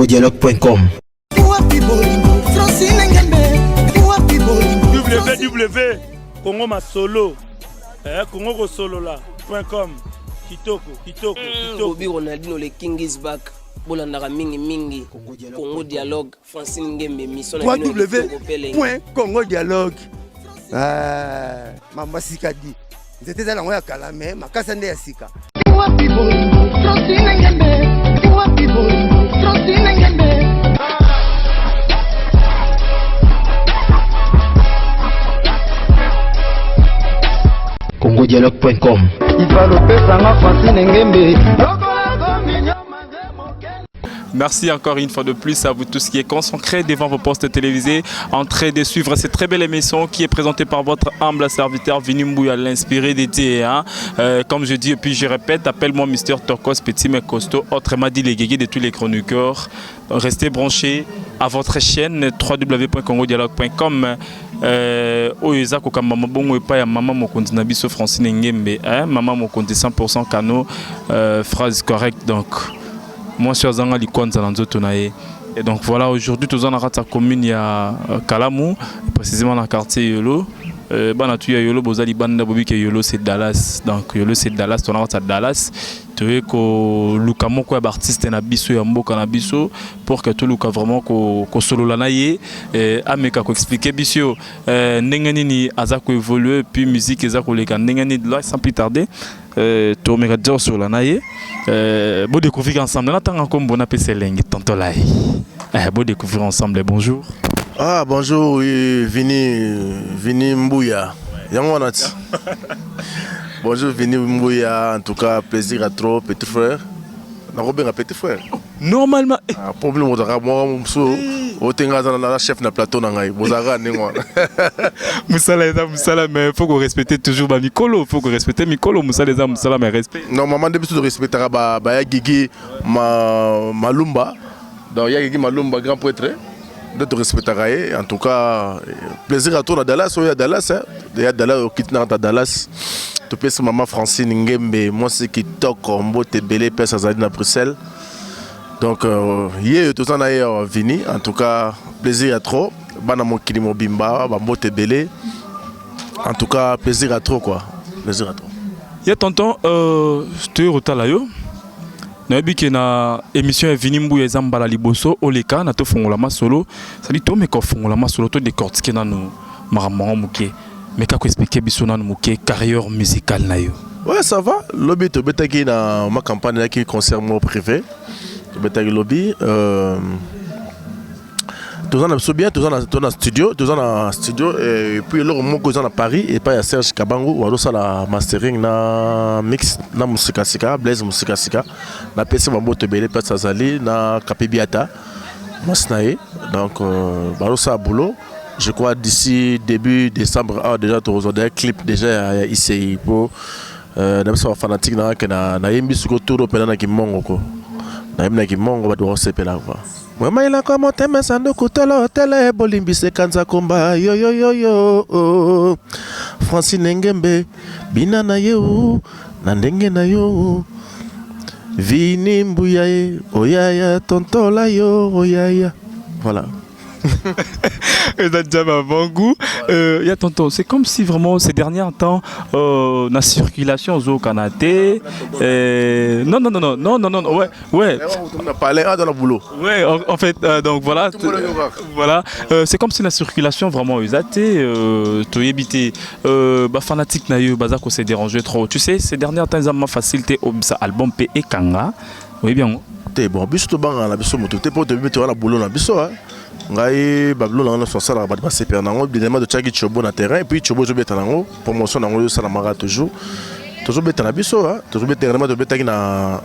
congodialogue.com. www.congomasolo congosolola.com. Kitoko. Bobby Ronaldinho, le King is back. Bolandara mingi Congo Dialogue Francine Ngembe mission www.congodialogue. Mama Sikadi c'était ça la moya kalame makasa nde ya sika. congodialogue.com. Merci encore une fois de plus à vous tous qui êtes concentrés devant vos postes télévisés en train de suivre cette très belle émission qui est présentée par votre humble serviteur Vini Mbouya, l'inspiré des TEA. Comme je dis et puis je répète, appelle-moi Mister Torkos, petit mais costaud, autrement dit les guégués de tous les chroniqueurs. Restez branchés à votre chaîne www.congodialogue.com. Oyoza koka mama bongo epa ya mama mokonzi na biso Francine Ngembe, mama mokonzi 100% Kano, phrase correcte donc. Moi, je suis à Likonza. Et donc voilà, aujourd'hui, nous sommes dans la commune à Kalamou, précisément dans le quartier Yolo. Yolo, Yolo c'est Dallas. Donc Yolo c'est Dallas, on a Dallas. Tu veux que Lukamo quoi artiste na biso ya mboka na biso pour que tout Luka vraiment ko solo la naie ameka ko expliquer biso ndengani ni azako évoluer puis musique ezako leka ndengani là sans plus tarder to meka dire sur la naie beau découvrir ensemble n'attend comme bon appel Selengi tonto là beau découvrir ensemble. Bonjour. Ah bonjour, oui, Vini Mbouya. Yangonati. Bonjour Vini Mbouya, en tout cas plaisir à trop, petit frère. Un petit frère. Normalement. Problème moi chef na plateau nangai. Moussala mais faut qu'on respecte toujours Mikolo, faut qu'on respecte Mikolo, Moussala mais respect. Normalement d'habitude de respecter ba Gigi Malumba. Donc il y a Gigi Malumba grand prêtre. De te respecter. En tout cas, plaisir à toi à Dallas. Il y a Dallas, il y a Dallas, à Dallas. Tu peux être maman Francine Ngembe. Moi, c'est qui toque en beau te belé, pèse à Bruxelles. Donc, hier, tout ça n'a venu. En tout cas, plaisir à trop. Banamo Kilimo Bimba, Bambo te belé. En tout cas, plaisir à trop, quoi. Plaisir à trop. Il y a tonton, tu es au Talayo. Nabi qui na émission est Vini Mbouya Zambala Liboso Oleka na to fongola masolo ça dit to me ko fongola masolo to décortiquer na no maramon muké mais ka ko expliquer biso na muké carrière musicale na yo. Ouais ça va lobby to betaki na ma campagne là qui concerne moi privé to betaki lobby tous en a bien tous en studio et puis le moment que à Paris et pas à Serge Kabango ou alors la mastering na mix na musica sika Blaise musica sika na PC mambo te belé pas Sazali na Kapibiata Mosnae donc baro ça boulot je crois d'ici début décembre déjà tu reçois un clip déjà ici pour na so fanatique na yembi suko tour pe na kimongo ko na yemna kimongo ba do sepela va. Mama ila kwa motema sandu kutolo tele bolimbise kanza komba yo yo yo yo Francine Ngembe bina na yo na ndenge na yo Vini Mbouya oyaya tontola yo oyaya voilà. Déjà un bon goût. Y a tonton, c'est comme si vraiment ces derniers temps la circulation au Canada. Non, ouais. On a parlé dans le boulot. Ouais, en fait, donc voilà. Voilà, c'est comme si la circulation vraiment usatée, tu évité, fanatique naïe, bazako s'est dérangé trop. Tu sais, ces derniers temps, ils ont facilité au album P et Kanga. Oui bien. T'es bon, biso banga la biso moto, t'es pas de mettre la boulot la biso hein. Ngai bablo na so sala ba passer per nango évidemment de tchaki chobo na terrain et puis chobo zo beta nango promotion nango ça la mara toujours beta na biso hein toujours beta vraiment de beta na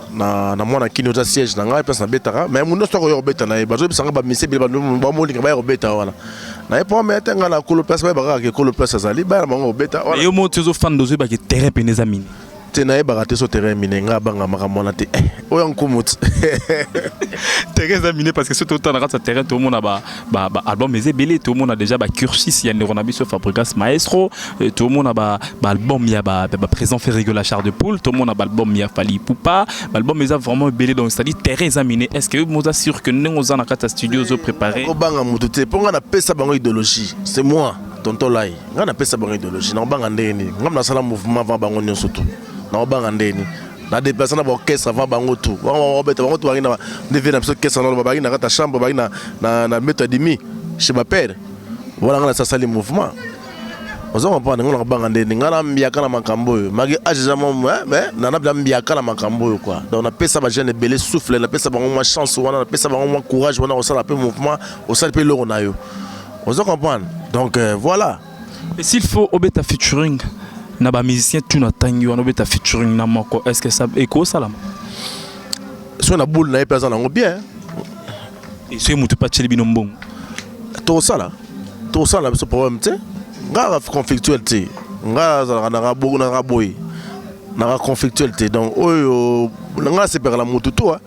mwana kino za siège na ngai place na beta mais muno so ko beta na ba zo bisanga ba mise ba mo linga ba beta wala na po mettre nga na kolo place ba ke kolo place azali ba nango beta wala yo mo tuzo fan dozo ba ke terrain penezamini te na baraté sur terrain miné nga banga makamona te oyo nkumut terrain miné parce que ce tout temps dans ce terrain tout le monde a ba album mais belé tout le monde a déjà ba cursus il y a Neuronabi sur Fabrikas Maestro tout le monde a ba album il y a ba présent fait rigoler la char de poule tout le monde a ba album il y a Fali Poupa album mais a vraiment belé donc c'est à dire terrain miné est-ce que vous assure que nous on a kata studio zo préparé ko banga mutu te ponga na pesa bango idéologie c'est moi tonton lai nga na pesa bango idéologie na banga ndeni ngam na sala mouvement avant bango nyonso tout na banga ndeni na déplacer na orchestre avant bango tout bango tout banga na devait na orchestre na banga na kata chambre banga na méthode demi chez ma père voilà nga na sala mouvement ozo comprendre nga na banga ndeni nga na mbiaka na makambo magi ajamo mais na na mbiaka na makambo quoi donc na pesa ba jeune belé souffle na pesa bango ma chance wana na pesa bango ma courage wana osala pe mouvement osala pe loro na yo ozo comprendre donc voilà. Et s'il faut obeta featuring na ba musicien tu na tangi wana obeta featuring na moko est-ce que ça écho salam so na boule na epesa nango bien et c'est mutu pa tcheli binombo to sala ce problème tu nga conflictuel te nga na bogo na boy na conflictuel te donc oyo nga c'est per la mutu toi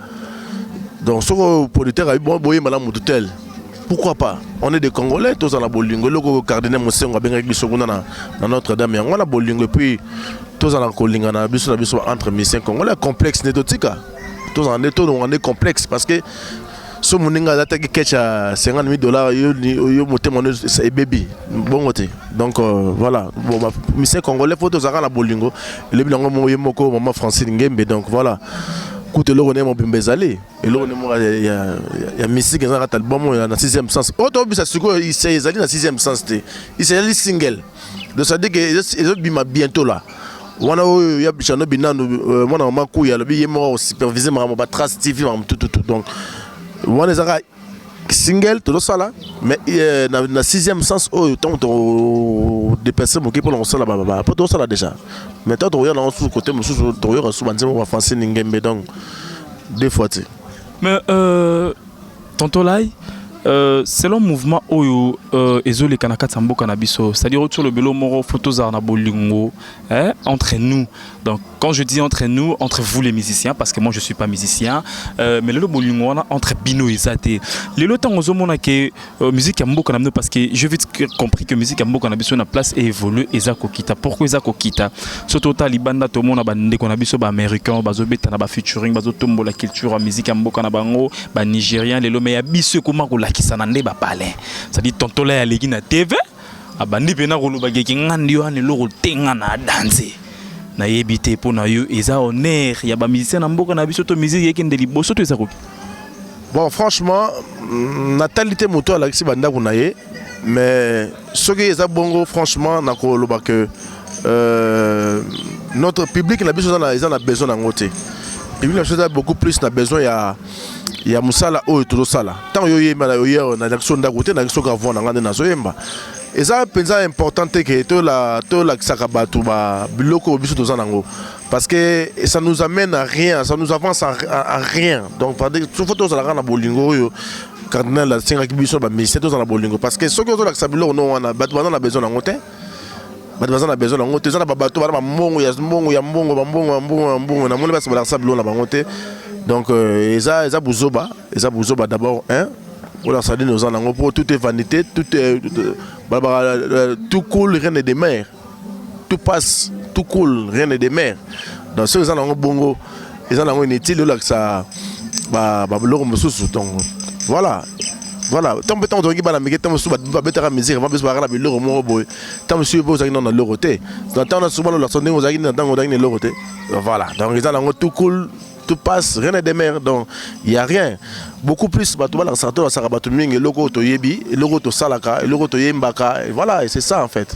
donc so politique a boy mala mutu tel. Pourquoi pas? On est des Congolais, tous à la Bolingo. Le cardinal Moussengo a bien réglé dans Notre-Dame. On a Bolingo, puis tous à la Colinga, on a entre musiciens congolais. Complexe, nétotika. Tous en état, on est complexe parce que ce moninga d'attaque qui a $50,000, il monte mon bébé. Bon côté. Donc voilà. Bon, musiciens congolais, faut tous à la Bolingo. Le bilan, mon maman Francine Ngembe. Donc voilà. Écoute, là on est mon bimbezalé et là on est il y a musique dans l'album il y a dans 6e sens auto bisa suko il s'est allé dans 6e sens il s'est allé single donc ça dit que les autres bima bientôt là wana il y a bichano binano wana maku ya lobi yemo superviser ma trace TV tout donc wana zaka single tout ça là mais dans 6e sens oh tant des personnes qui pour on ça là baba pas tout ça là déjà mais toi tu regardes dans sous côté monsieur tu regardes sous bandit on français Ngembe donc deux fois tu mais tonton lai selon mouvement oyo ezole kanaka tsambo kanabiso c'est-à-dire sur le belo moro photos na bolingo hein entre nous donc quand je dis entre nous entre vous les musiciens parce que moi je suis pas musicien mais le bolingo on a entre bino ezate le temps ozo mona que musique ambo kanamno parce que je vite compris que musique ambo kanabiso na place et évolue ezako kita pourquoi ezako kita surtout talibanda to mona bande konabiso ba américain bazo beta na ba featuring bazo tombo la culture musique ambo kanabango ba nigérien le mais ya biso comment qui s'en ande ba palais ça dit tonton là alegi na TV abandi pena koloba ke ngandi yo ane loko tenga na danser na yebite po na yo eza honneur ya ba musicien na mboka na biso to musique yekende liboso to ezako bon franchement natalité moto ala kisi banda kuna ye mais ce qui est bongo franchement na koloba que notre public na biso na ils en a besoin na ngote public na chose beaucoup plus na besoin ya musala oyo to sala tant yo yema yo na action ndakote na action kavona ngande na zoyemba eza penza importante que to la sakabatu ba biloko biso to zanango parce que ça nous amène à rien ça nous avance à rien donc par des photos za la na bolingo yo cardinal la singa kibiso ba ministère to za na bolingo parce que ce que to la sabilo no wana batu bana besoin na ngote batu bana besoin na ngote za na babato bana mbongo ya mbongo na mona ba sabilo na bangote donc eza buzoba d'abord hein voilà ça dit nos en pour tout est vanité tout coule rien n'est de mer tout passe tout coule rien n'est de mer dans ce gens en bongo ils en ont une étude là que ça ba loro mususu donc voilà tant que tant que bana meketa musu ba betara musique va besoin ba loro mo boy tant monsieur vous avez dans loro té dans tant souvent la sonne vous avez dans loro té voilà donc ils en ont tout coule tout passe rien n'est de mer donc il y a rien beaucoup plus ba tout la sarto la sarabatu mingi logo to yebi logo to salaka logo to yembaka et voilà et c'est ça en fait.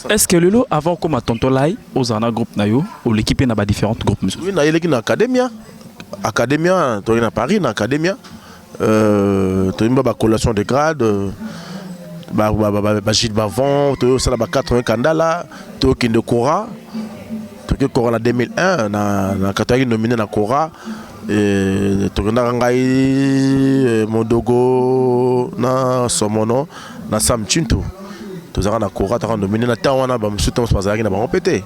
Est-ce que le lot avant comme à tonton lai aux ana groupe nayo ou l'équipe na ba différentes groupes monsieur oui na l'équipe na academia to na Paris na academia to ba collation de grade ba Gilles Bavon to ça ba 80 kandala to Kinde Kora que Cora en 2001 na catégorie nominé na Cora et tourna ngai Mondogo na Somono na Sam Chinto tozaka na Cora ta nominé na tawana ba musuto pasaki na ba pété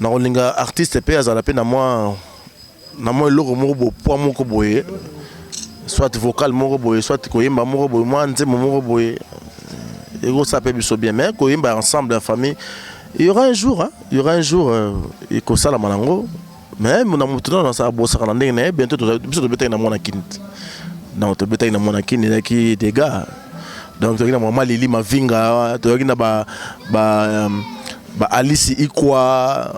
na olinga artiste pe azala pe na moi eloko moko bo poids moko boye soit vocal moko boye soit koyemba moko boye moi nzembo moko boye ego ça peut biso bien mais koyemba ensemble la famille il y aura un jour et ko sala manango mais mon amour tout dans ça bossa kana ndenge bientôt biso to beta na mona kini non to beta na mona kini qui des gars donc to na mama Lili Mavinga to na ba Alice Ikwa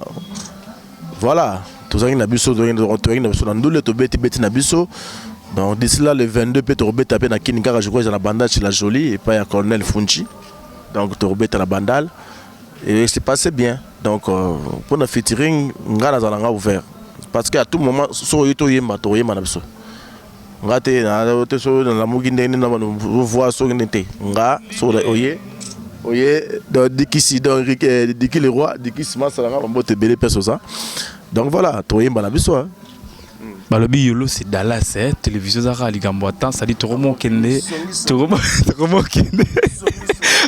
voilà tout ça na biso to na biso na ndule to beti na biso donc d'ici là le 22 peut to beta pe na kini car je crois na bandage chez la jolie et pas ya Colonel Funchi donc to beta la bandale et c'est passé bien donc pour le featuring ngana zalanga ouvert parce qu'à tout moment so yoto yemba to yemba na biso ngate na te so na muginde ni na voix so ngente nga so oye dans dikisi dans diki le roi dikisi masalanga mbote belé peso ça donc voilà to yemba na biso balobi yolo c'est Dallas télévision za ligambo attend ça dit toromo kende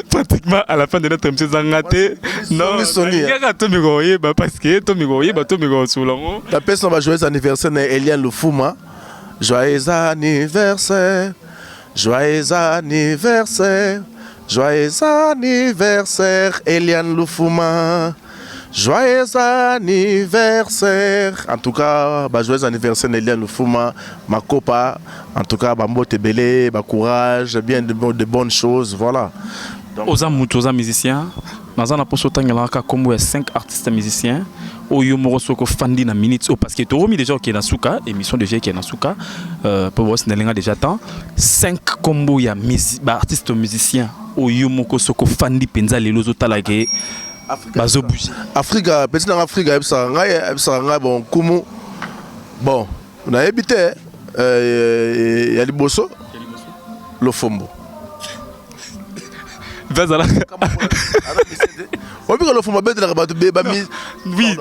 pratiquement à la fin de notre émission zangate non parce que tomigo soulango la personne va joyeux anniversaire na Eliane Lufuma joyeux anniversaire Eliane Lufuma joyeux anniversaire en tout cas joyeux anniversaire Eliane Lufuma ma copa en tout cas mbote belé courage bien de bonnes choses voilà. Aux musiciens, dans un aposto tangalaka comme 5 artistes musiciens, oyo moro soko fandi na minutes parce que tu remis déjà qui est dans souka émission déjà qui est dans souka pour voir si n'elenga déjà temps 5 combo ya artistes musiciens oyo moko soko fandi penza lelo zotalake bazo bouger Africa petit dans Africa ebsa bon kumu bon on a habité ya liboso le fombo obika lo fombo betela ba beba mi oui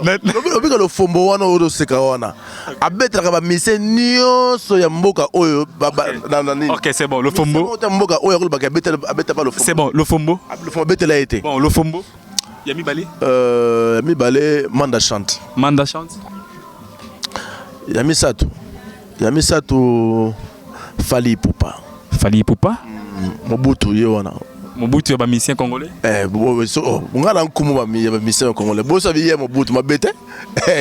obika lo fombo wana odo seka wana abetela ba mise nyoso ya mboka oyo OK c'est bon le fombo mboka oyo ko ba betela abeta pas le fombo c'est bon le fombo betela été bon le fombo Yami Balé Manda chante Yami Sato Fali Poupa Mobutu yewana Mobutu ya ba musicien congolais ngala nkumu ba musicien congolais bosa biye Mobutu mabete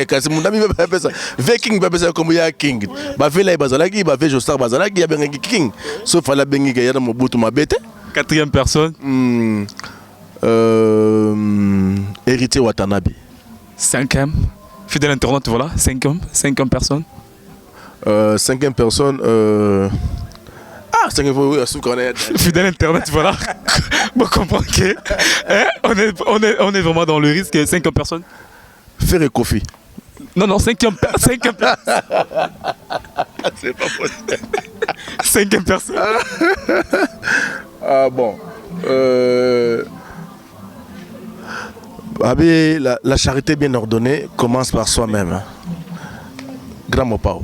kasi mundami ba pesa Viking ba pesa comme ya king ba vela bazalaki ba vejo star bazalaki ya bengi king so fala bengi ga ya Mobutu mabete 4e personne Héritier Watanabe 5e fidèle internaute voilà 5e personne 5e personne fidèle internet voilà bon comprends que on est vraiment dans le risque 5e personne Ferré Kofi non 5e c'est pas possible 5e personne ah bon la charité bien ordonnée commence par soi-même Grand Mopao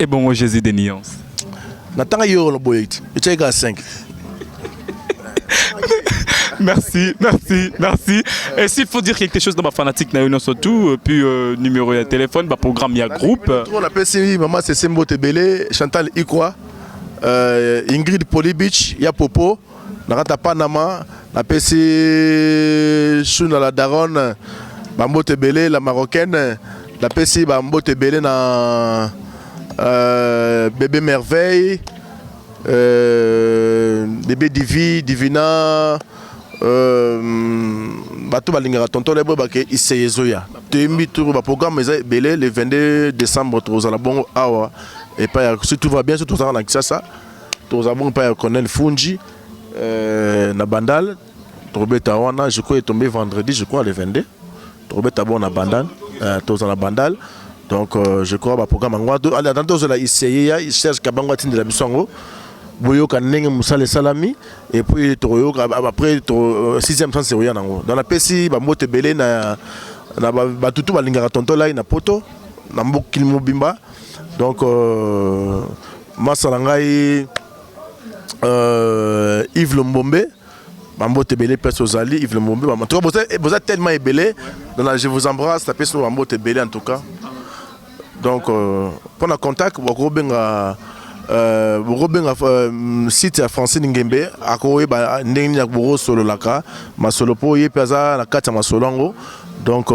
et bon Jésus des nuances Natanga yo le boyit et 5 merci et s'il faut dire quelque chose dans ma fanatique na surtout puis numéro de téléphone ba programme ya groupe on appelle si maman c'est Sembo Tebele Chantal Ikwa Ingrid Polibich ya Popo Nakata Panama la PC Shuna la Daronne Bambo Tebele la marocaine la PC Bambo Tebele na Bébé Merveille Bébé Divina bato balingaka tonton lebo bake iseyezoya tembi tour ba programme belé le 22 décembre tozala bongo awa et pas si tout va bien surtout ça na Kinshasa tozala bongo pas Colonel Funji na Bandal tobeta wana je crois tombé vendredi je crois le 22 tobeta bon na Bandal tozala Bandal donc je crois ba programme ngwa allez dans tozala iseyeya il cherche kabangwa tindi la bisongo boyoka ndenge musale salami et puis toyoka après 6e sens c'est rien nango dans la pesi ba mote belé na ba tutu balingaka tonto lai na poto na mbokili mobimba donc masala ngai Yves Lombombe Mambo Tebele, Pes Ozali, Yves Le Mombe. En tout cas, vous êtes tellement ébélé. Je vous embrasse, tapez sur Mambo Tebele en tout cas. Donc, pour le contact, vous avez site à Francine Ngembe, à Koé, Ndengni Boro Solo Laka, Masolo Po, Yepaza, la Kata Masolongo. Donc,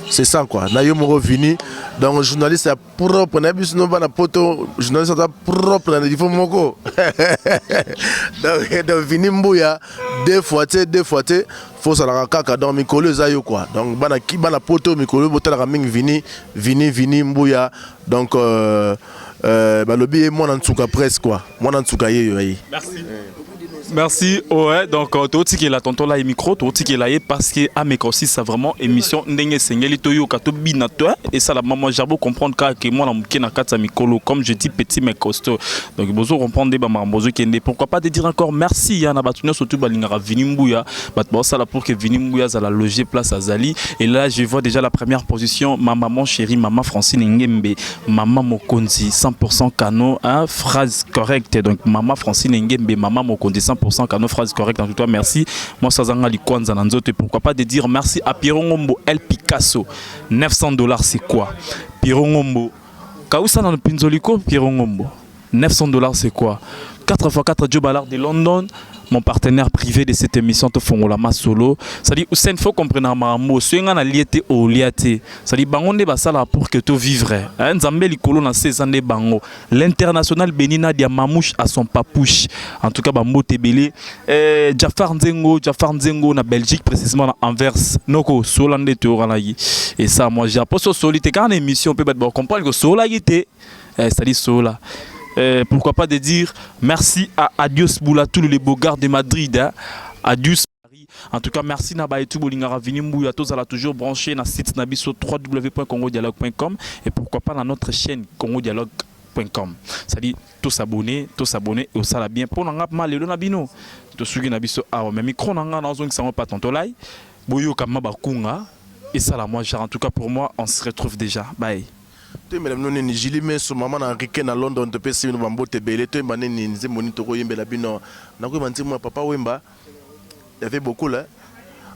c'est ça quoi. Nayo Moro Vini, donc journaliste est propre, n'abuse non pas la poto, journaliste est propre, il faut moko. Donc Vini Mbouya, deux fois, faut ça la kaka dans Mikolo Zayo quoi. Donc bana ki bana poto Mikolo, botel raming Vini Mbouya. Donc lobby est moi en tout cas presque quoi. Moi en tout cas Merci. Merci. Ouais, donc tout ce qui est là, tonton là, micro, tout ce qui est là, parce que à mes aussi, c'est vraiment émission Ndenge Sengeli Toyo Kato Binato. Et ça, la maman, j'ai beau comprendre que moi, la mouké na kata mikolo, comme je dis, petit mais costaud. Donc, besoin comprendre des mamans, besoin qu'il y ait. Pourquoi pas de dire encore merci, Yana Batunia, surtout Balingara Vinimbuya. Bon, ça là pour que Vinimbuya, ça la loger place à Zali. Et là, je vois déjà la première position, ma maman chérie, maman Francine Ngembe, maman Mokonzi, 100% cano, hein, phrase correcte. Donc, maman Francine Ngembe, maman Mokonzi, 100% cano, phrase correcte. En tout cas, merci. Moi, ça zanga likwanza nanzote. Pourquoi pas de dire merci à Pierre Ngombo, El Picasso. $900, c'est quoi? Pierre Ngombo. Kaoussa dans le Pinzoliko, Pierre Ngombo. $900, c'est quoi? 4x4 Joe Ballard de London, mon partenaire privé de cette émission de Fongolama Solo. Ça dit, il faut comprendre ma mot. Si on a lié au liaté, ça dit, bangonde basala pour que tu vivre. Nzambe likolo na 16 ans de bango. L'international Benina dia mamouche à son papouche. En tout cas, bambo tebele. Jafar Nzengo na Belgique précisément na Anvers. Noko solande te oranayi. Et ça, moi j'ai apposé solité quand l'émission peut être comprendre que solagité. Ça dit sola. Pourquoi pas de dire merci à Adios Boulatou, les beaux gars de Madrid. Hein? Adios Paris. En tout cas, merci Naba et tout Bolingara Vinimbuya. Tous à toujours branché dans le site nabiso www.congodialogue.com et pourquoi pas dans notre chaîne congodialogue.com. Ça dit tous s'abonner et ça la bien pour n'en mal le nabino. Tous ceux qui nabiso ah mais micro n'en dans zone qui s'en pas tonton lai. Boyo kama bakunga et ça la moi en tout cas pour moi on se retrouve déjà. Bye. Madame non ni jili mais so maman na riken na London te pesi no bambo te bele to mbane ni nze monito ko yembe la bino na ko manti moi papa wemba il y avait beaucoup là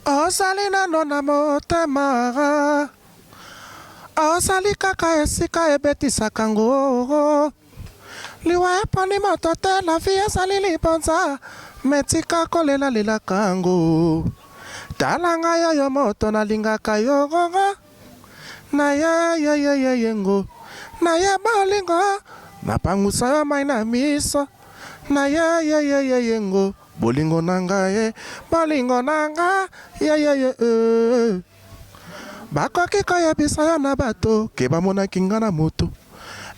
oh salina nona motema oh sali kaka esika ebeti sakango liwa pani motote la vie sali liponza metika kolela lela kango talanga yo moto na linga kayo na ya yengo na ya balingo na pangusa mai na miso na ya yengo bolingo nanga balingo nanga bakoki koya bisa na bato ke bamona kinga na moto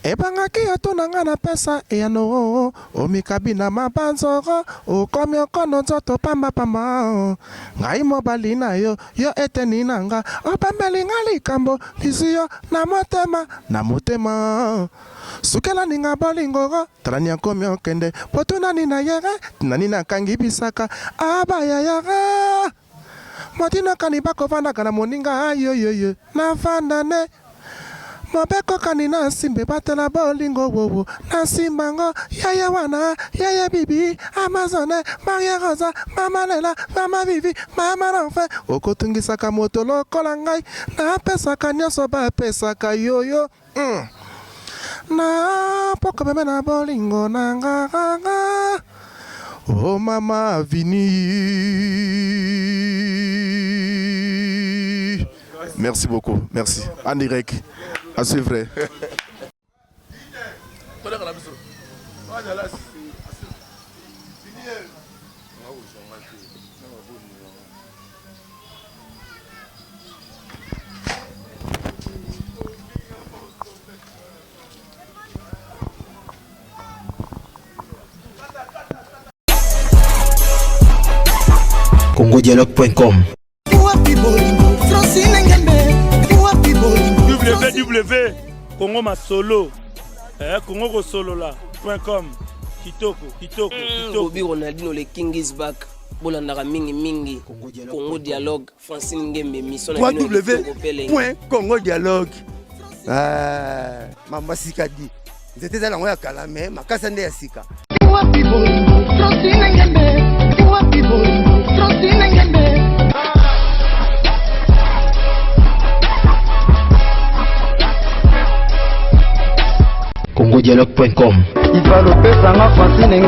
ebangaki yato nanga na pesa eyano omikabina mabanzoro okomi okono nzoto pamba ngai mobali na yo eteni nanga opambeli nga likambo lisiyo na motema sukela ninga bolingo talani akomi okende potunani na yere nani nakangi bisaka abayayara motina kaniba kovandaka na moninga yoyoyo navandane mobeko kanina simbe batela bolingo wowo na simbango yaya wana yaya bibi amazone maria rosa mama lela mama vivi mama renfe okotungisaka moto lokola ngai napesaka nyonso bapesaka yoyo na poko bebe na bolingo nanga oh mama Vini. Merci beaucoup, merci. En direct, à suivre. congodialogue.com www.congomasolo congokosolola.com kitoko Bobby Ronaldinho le King is back. Bolandaka mingi Congo Dialogue Francine Ngembe mission na www.congodialogue mama sikadi nzete za lango ya kala me makasa nde ya sika. congodialogue.com. Il va le faire, ça m'a fasciné.